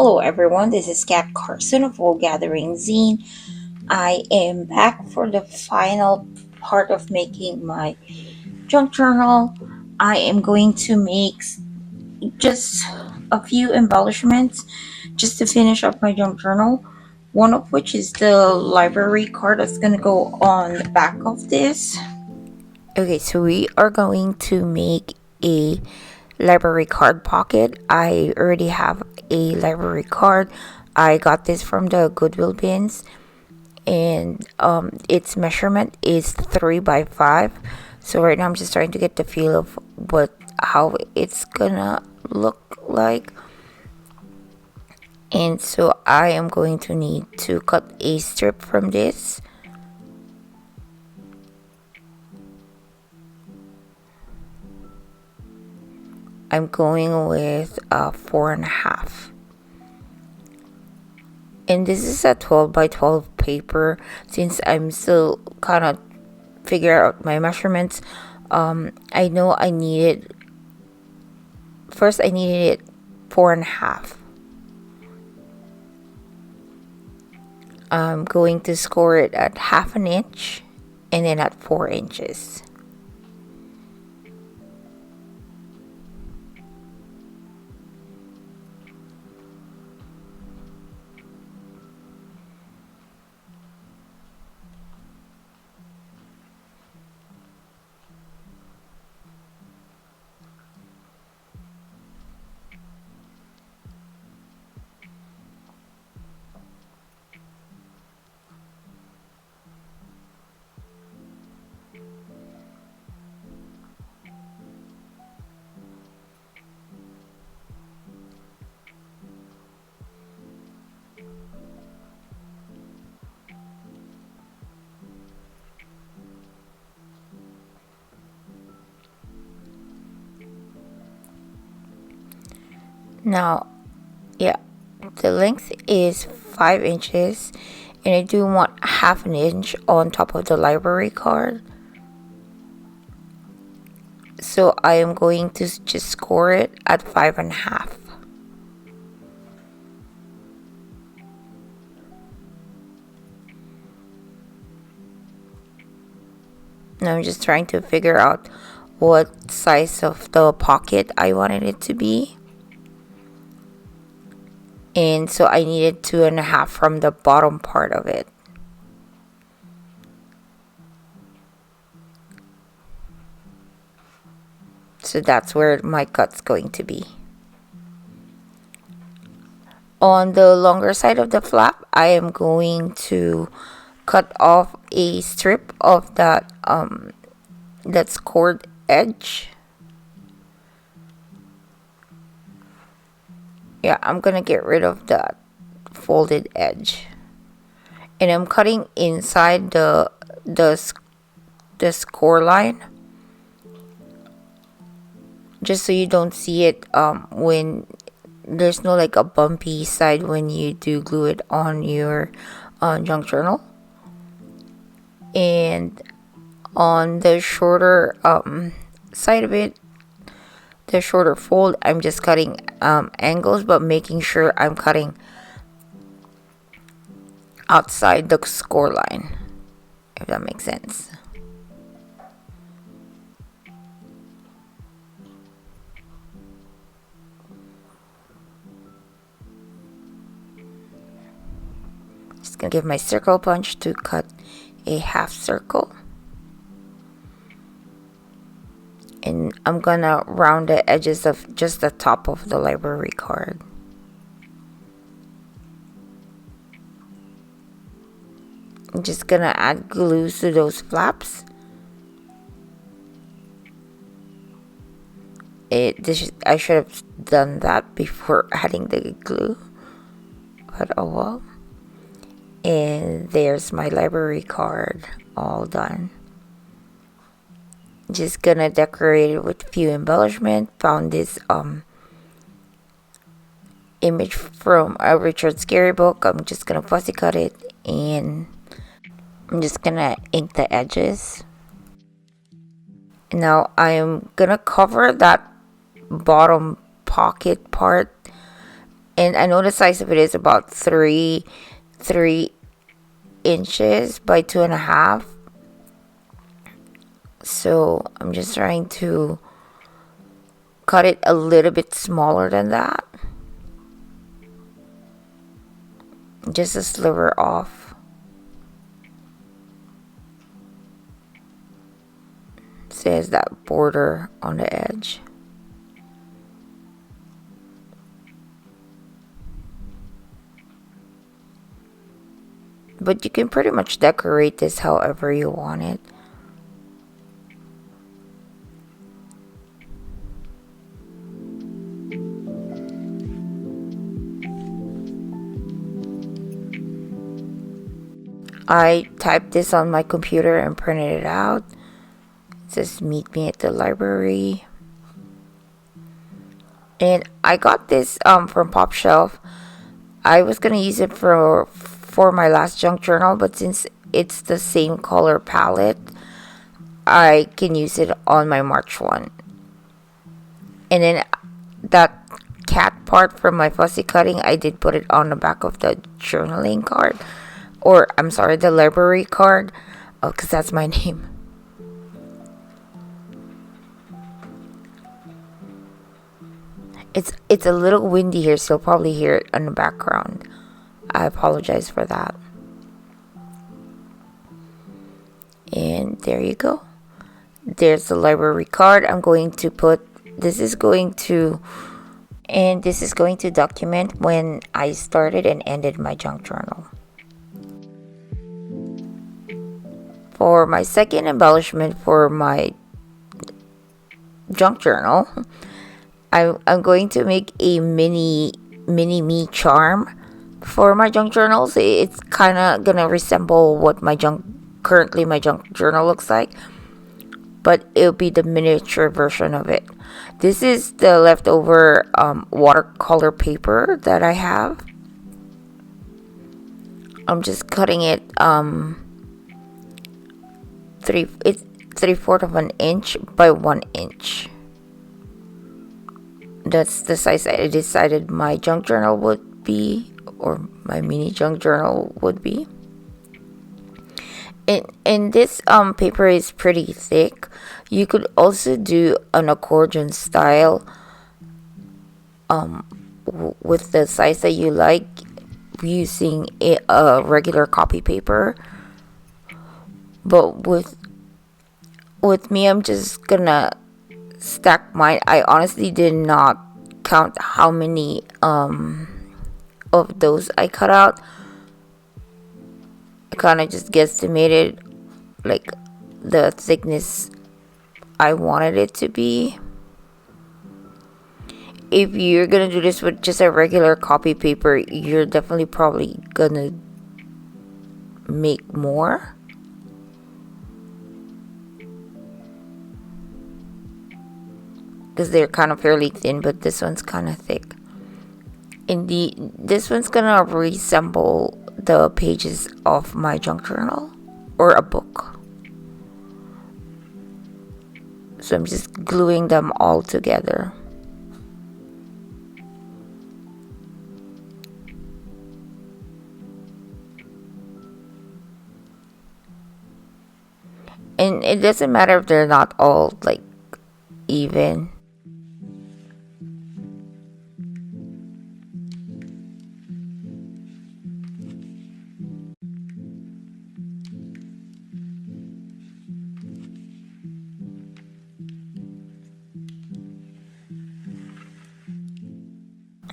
Hello everyone, this is Kat Carson of Wool Gathering Zine. I am back for the final part of making my junk journal. I am going to make just a few embellishments just to finish up my junk journal. One of which is the library card that's going to go on the back of this. Okay, so we are going to make a library card pocket. I already have a library card. I got this from the Goodwill bins, and its measurement is 3 by 5. So right now I'm just trying to get the feel of how it's gonna look like. And so I am going to need to cut a strip from this. I'm going with 4.5. And this is a 12 by 12 paper. Since I'm still kind of figure out my measurements, I know I needed 4.5. I'm going to score it at 1/2 inch and then at 4 inches. Now, yeah, the length is 5 inches, and I do want 1/2 inch on top of the library card. So I am going to just score it at 5.5. Now I'm just trying to figure out what size of the pocket I wanted it to be. And so I needed 2.5 from the bottom part of it. So that's where my cut's going to be. On the longer side of the flap, I am going to cut off a strip of that scored edge. Yeah, I'm gonna get rid of that folded edge, and I'm cutting inside the score line, just so you don't see it when there's no like a bumpy side when you do glue it on your junk journal. And on the shorter side of it, the shorter fold, I'm just cutting angles, but making sure I'm cutting outside the score line, if that makes sense. Just gonna give my circle punch to cut a half circle, and I'm gonna round the edges of just the top of the library card. I'm just gonna add glue to those flaps. I should have done that before adding the glue, but oh well. And there's my library card all done. Just gonna decorate it with a few embellishments. Found this image from a Richard Scarry book. I'm just gonna fussy cut it, and I'm just gonna ink the edges. Now I am gonna cover that bottom pocket part And I know the size of it is about 3 inches by 2.5. So I'm just trying to cut it a little bit smaller than that, just a sliver off. Says that border on the edge. But you can pretty much decorate this however you want it. I typed this on my computer and printed it out. It says meet me at the library. And I got this from Pop Shelf. I was gonna use it for my last junk journal, but since it's the same color palette, I can use it on my March one. And then that cat part from my fussy cutting, I did put it on the back of the journaling card. Or, I'm sorry, the library card. Oh, because that's my name. It's a little windy here, so you'll probably hear it in the background. I apologize for that. And there you go. There's the library card. I'm going to put, this is going to document when I started and ended my junk journal. For my second embellishment for my junk journal, I'm going to make a mini me charm for my junk journals. It's kind of gonna resemble what my junk journal looks like, but it'll be the miniature version of it. This is the leftover watercolor paper that I have. I'm just cutting it it's 3/4 of an inch by 1 inch. That's the size I decided my junk journal would be, or my mini junk journal would be. And this paper is pretty thick. You could also do an accordion style with the size that you like, using a regular copy paper. But with me, I'm just gonna stack mine. I honestly did not count how many of those I cut out. I kind of just guesstimated like the thickness I wanted it to be. If you're gonna do this with just a regular copy paper, you're definitely probably gonna make more. Because they're kind of fairly thin, but this one's kind of thick. And this one's gonna resemble the pages of my junk journal or a book. So I'm just gluing them all together. And it doesn't matter if they're not all like even.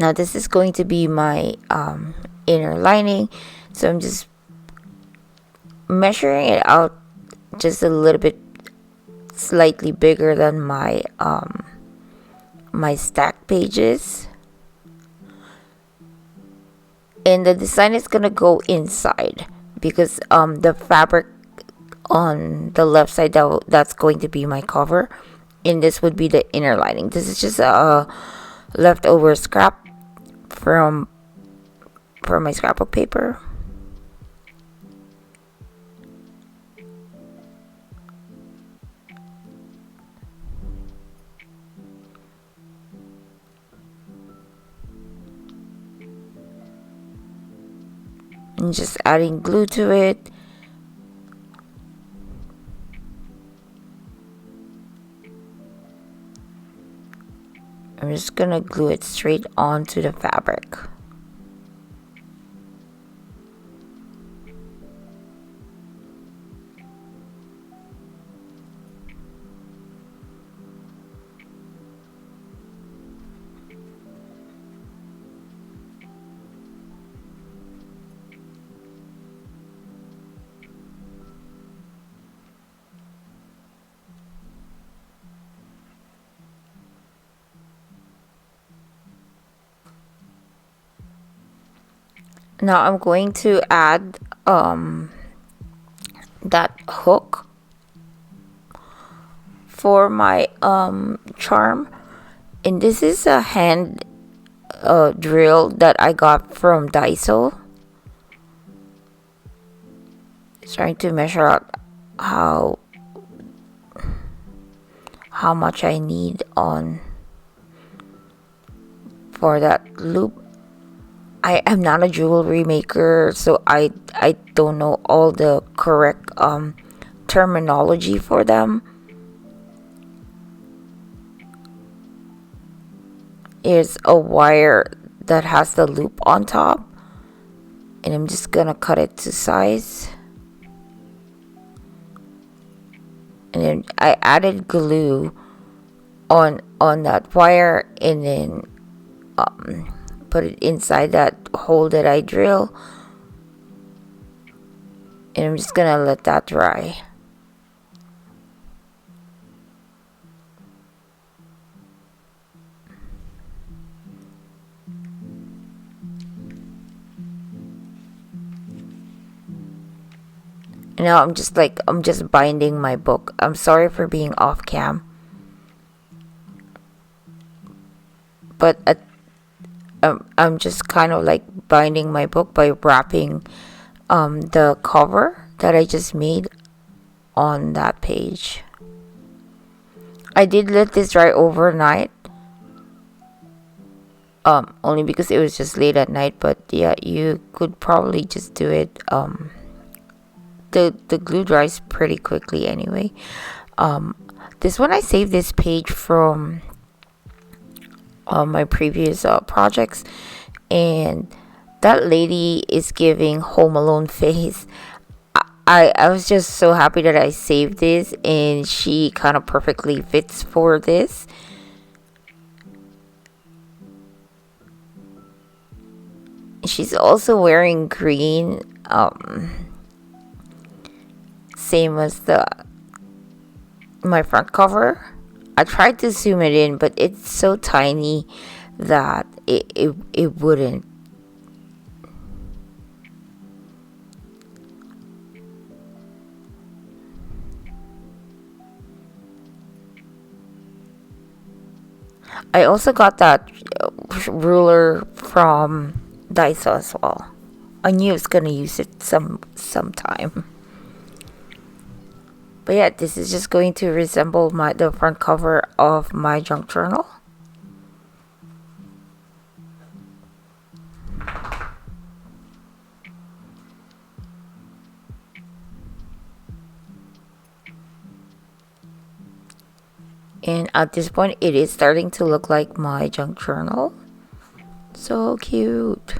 Now this is going to be my inner lining, so I'm just measuring it out just a little bit slightly bigger than my my stack pages. And the design is gonna go inside because the fabric on the left side, that's going to be my cover, and this would be the inner lining. This is just a leftover scrap from my scrapbook paper. and just adding glue to it. I'm just gonna glue it straight onto the fabric. Now I'm going to add that hook for my charm, and this is a hand drill that I got from Daiso. Trying to measure out how much I need on for that loop. I am not a jewelry maker, so I don't know all the correct terminology for them. Here's a wire that has the loop on top, and I'm just gonna cut it to size. And then I added glue on that wire, and then put it inside that hole that I drill, and I'm just gonna let that dry. And now I'm just binding my book. I'm sorry for being off cam, but I'm just kind of like binding my book by wrapping the cover that I just made on that page. I did let this dry overnight, only because it was just late at night, but yeah, you could probably just do it. The glue dries pretty quickly anyway. This one, I saved this page from my previous projects, and that lady is giving Home Alone face. I was just so happy that I saved this, and she kind of perfectly fits for this. She's also wearing green, same as my front cover. I tried to zoom it in, but it's so tiny that it wouldn't. I also got that ruler from Daiso as well. I knew I was gonna use it sometime. But yeah, this is just going to resemble the front cover of my junk journal. And at this point, it is starting to look like my junk journal. So cute.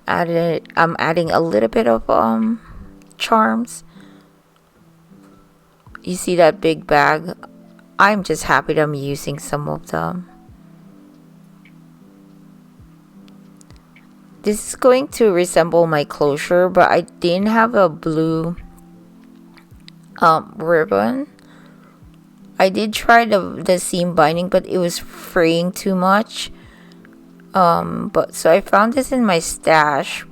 I'm adding a little bit of charms. You see that big bag? I'm just happy that I'm using some of them. This is going to resemble my closure, but I didn't have a blue ribbon. I did try the seam binding, but it was fraying too much. But so I found this in my stash,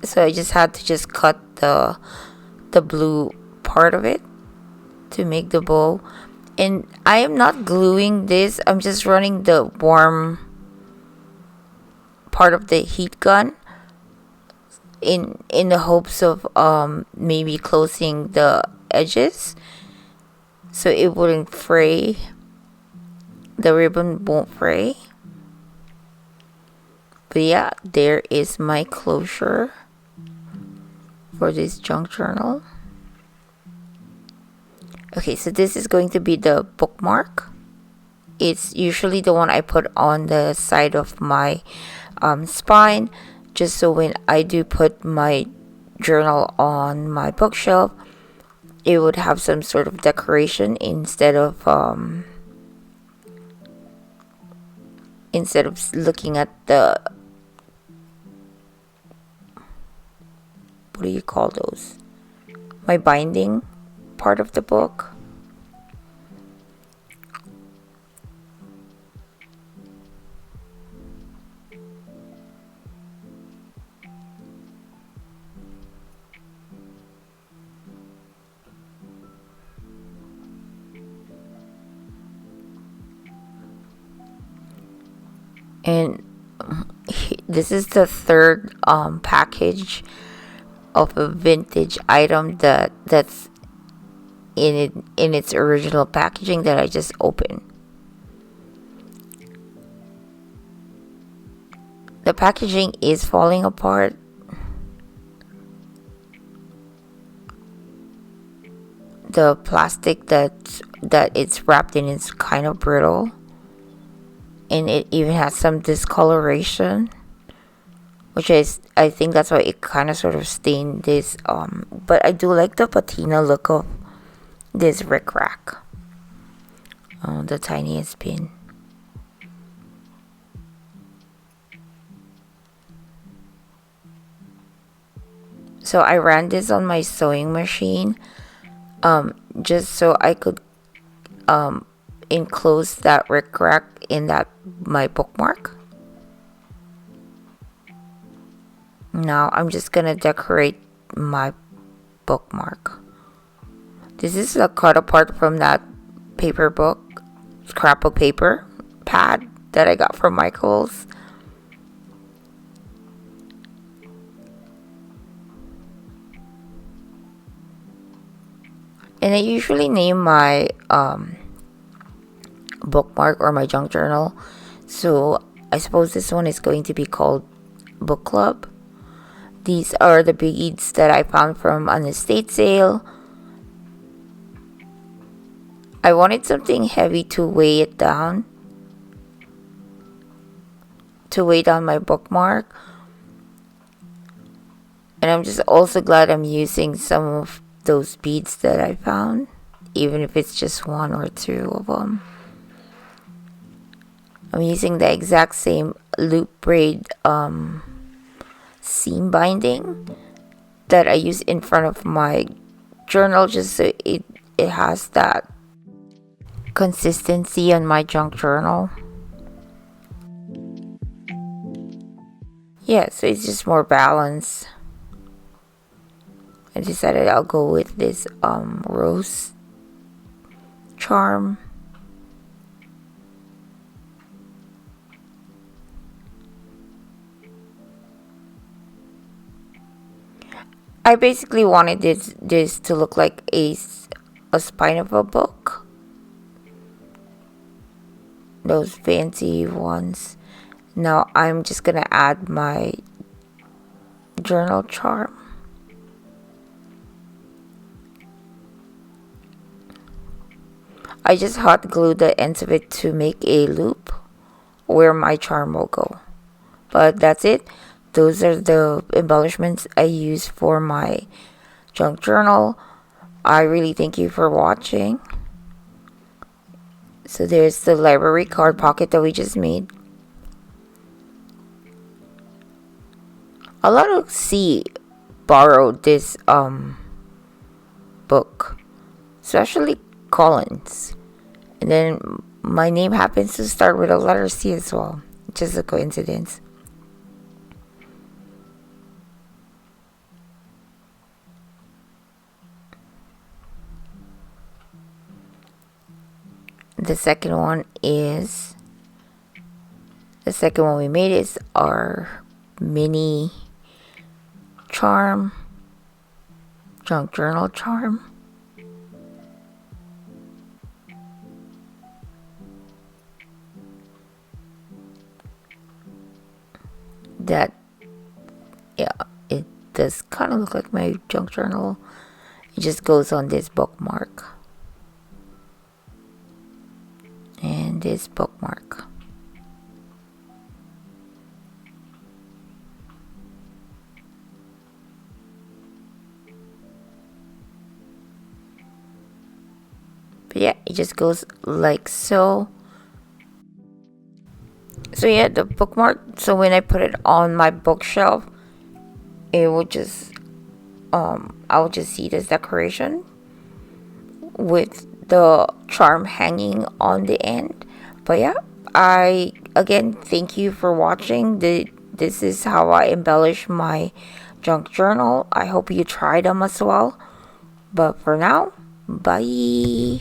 so I just had to cut the blue part of it to make the bow. And I am not gluing this. I'm just running the warm part of the heat gun in the hopes of maybe closing the edges so it wouldn't fray. the ribbon won't fray. But yeah, there is my closure for this junk journal. Okay, so this is going to be the bookmark. It's usually the one I put on the side of my spine, just so when I do put my journal on my bookshelf, it would have some sort of decoration instead of looking at the, what do you call those, my binding part of the book. And this is the third package of a vintage item that's in its original packaging that I just opened. The packaging is falling apart. The plastic that it's wrapped in is kind of brittle, and it even has some discoloration, which is, I think that's why it kind of sort of stained this. But I do like the patina look of this rickrack. The tiniest pin. So I ran this on my sewing machine, just so I could enclose that rickrack in that my bookmark. Now I'm just gonna decorate my bookmark. This is a cut apart from that paper book, scrapbook paper pad that I got from Michael's. And I usually name my bookmark or my junk journal. So I suppose this one is going to be called Book Club. These are the beads that I found from an estate sale. I wanted something heavy to weigh it down. To weigh down my bookmark. And I'm just also glad I'm using some of those beads that I found, even if it's just one or two of them. I'm using the exact same loop braid seam binding that I use in front of my journal, just so it has that consistency on my junk journal. Yeah, so it's just more balanced. I decided I'll go with this rose charm. I basically wanted this to look like a spine of a book. Those fancy ones. Now I'm just gonna add my journal charm. I just hot glued the ends of it to make a loop where my charm will go. But that's it. Those are the embellishments I use for my junk journal. I really thank you for watching. So there's the library card pocket that we just made. A lot of C borrowed this book, especially Collins. And then my name happens to start with a letter C as well. Just a coincidence. The second one we made is our mini charm, junk journal charm. that, yeah, it does kind of look like my junk journal. It just goes on this bookmark and this bookmark. But yeah, it just goes like so. So yeah, the bookmark, so when I put it on my bookshelf, it will just I will just see this decoration with the charm hanging on the end. But yeah, I again thank you for watching. This is how I embellish my junk journal. I hope you try them as well. But for now, bye.